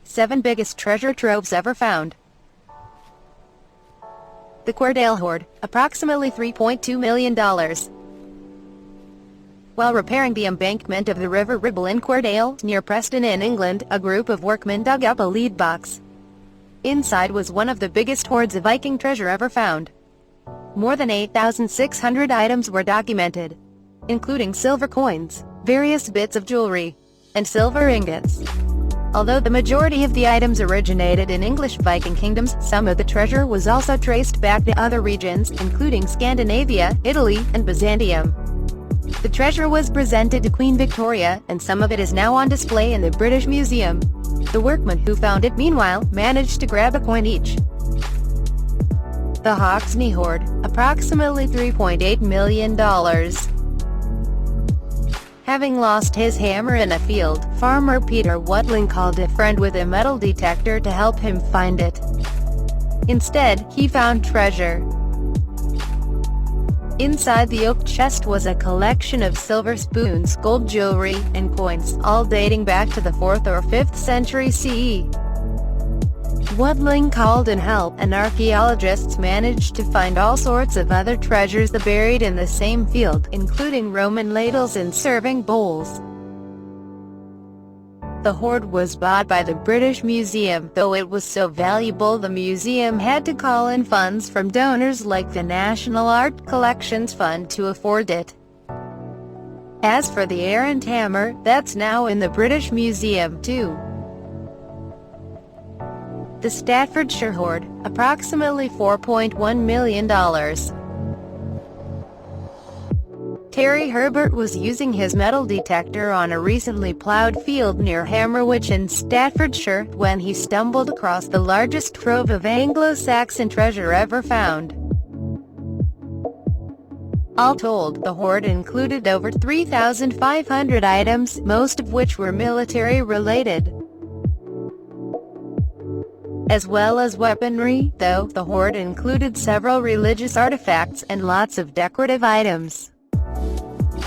7 biggest treasure troves ever found. The CUERDALE hoard, approximately $3.2 million. While repairing the embankment of the River Ribble in CUERDALE, near Preston in England, a group of workmen dug up a lead box. Inside was one of the biggest hoards of Viking treasure ever found. More than 8,600 items were documented, including silver coins, various bits of jewelry, and silver ingots. Although the majority of the items originated in English Viking kingdoms, some of the treasure was also traced back to other regions, including Scandinavia, Italy, and Byzantium. The treasure was presented to Queen Victoria, and some of it is now on display in the British Museum. The workmen who found it, meanwhile, managed to grab a coin each. The Hoxne hoard, approximately $3.8 million. Having lost his hammer in a field, farmer Peter Watling called a friend with a metal detector to help him find it. Instead, he found treasure. Inside the oak chest was a collection of silver spoons, gold jewelry, and coins, all dating back to the 4th or 5th century CE. Watling called in help, and archaeologists managed to find all sorts of other treasures buried in the same field, including Roman ladles and serving bowls. The hoard was bought by the British Museum, though it was so valuable the museum had to call in funds from donors like the National Art Collections Fund to afford it. As for the errant hammer, that's now in the British Museum too. The Staffordshire hoard, approximately $4.1 million. Terry Herbert was using his metal detector on a recently ploughed field near Hammerwich in Staffordshire when he stumbled across the largest trove of Anglo-Saxon treasure ever found. All told, the hoard included over 3,500 items, most of which were military-related, as well as weaponry, though the hoard included several religious artifacts and lots of decorative items.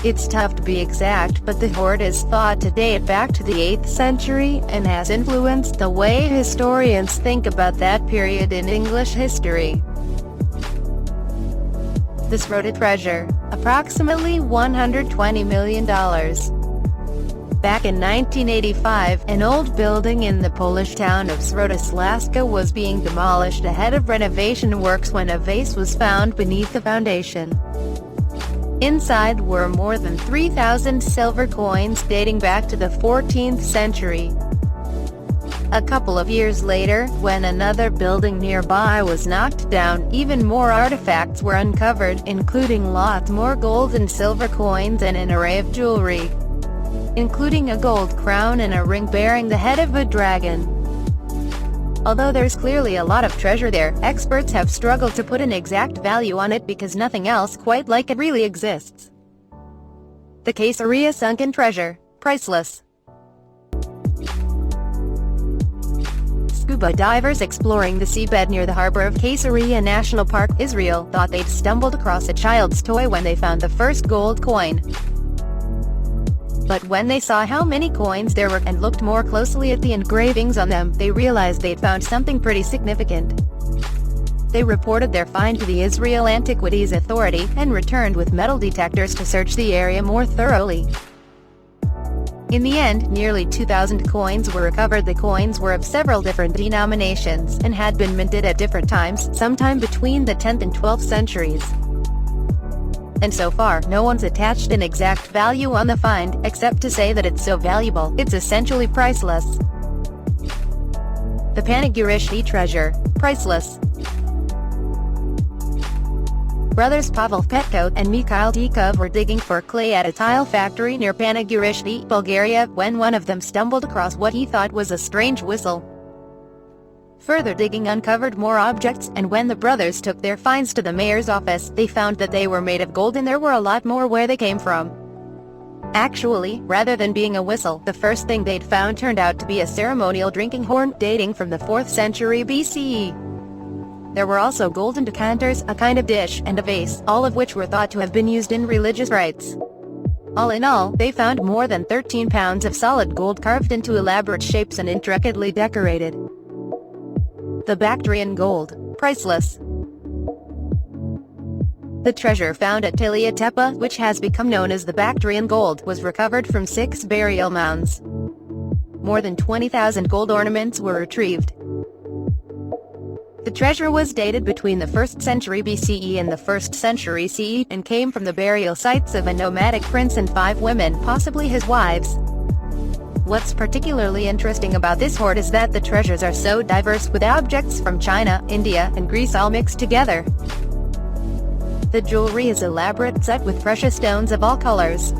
It's tough to be exact, but the hoard is thought to date back to the 8th century, and has influenced the way historians think about that period in English history. The Sroda treasure, approximately $120 million. Back in 1985, an old building in the Polish town of Sroda was being demolished ahead of renovation works when a vase was found beneath the foundation. Inside were more than 3,000 silver coins dating back to the 14th century. A couple of years later, when another building nearby was knocked down, even more artifacts were uncovered, including lots more gold and silver coins and an array of jewelry, including a gold crown and a ring bearing the head of a dragon. Although there's clearly a lot of treasure there, experts have struggled to put an exact value on it because nothing else quite like it really exists. The Caesarea sunken treasure, priceless. Scuba divers exploring the seabed near the harbor of Caesarea National Park, Israel, thought they'd stumbled across a child's toy when they found the first gold coin. But when they saw how many coins there were, and looked more closely at the engravings on them, they realized they'd found something pretty significant. They reported their find to the Israel Antiquities Authority, and returned with metal detectors to search the area more thoroughly. In the end, nearly 2,000 coins were recovered. The coins were of several different denominations, and had been minted at different times, sometime between the 10th and 12th centuries. And so far, no one's attached an exact value on the find, except to say that it's so valuable, it's essentially priceless. The Panagyurishte treasure, priceless. Brothers Pavel Petko and Mikhail Tikov were digging for clay at a tile factory near Panagyurishte, Bulgaria, when one of them stumbled across what he thought was a strange whistle. Further digging uncovered more objects, and when the brothers took their finds to the mayor's office, they found that they were made of gold and there were a lot more where they came from. Actually, rather than being a whistle, the first thing they'd found turned out to be a ceremonial drinking horn, dating from the 4th century BCE. There were also golden decanters, a kind of dish, and a vase, all of which were thought to have been used in religious rites. All in all, they found more than 13 pounds of solid gold carved into elaborate shapes and intricately decorated. The Bactrian gold, priceless. The treasure found at Tillya Tepe, which has become known as the Bactrian gold, was recovered from 6 burial mounds. More than 20,000 gold ornaments were retrieved. The treasure was dated between the 1st century BCE and the 1st century CE, and came from the burial sites of a nomadic prince and 5 women, possibly his wives. What's particularly interesting about this hoard is that the treasures are so diverse, with objects from China, India, and Greece all mixed together. The jewelry is elaborate, set with precious stones of all colors.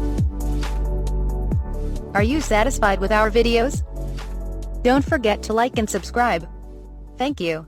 Are you satisfied with our videos? Don't forget to like and subscribe. Thank you.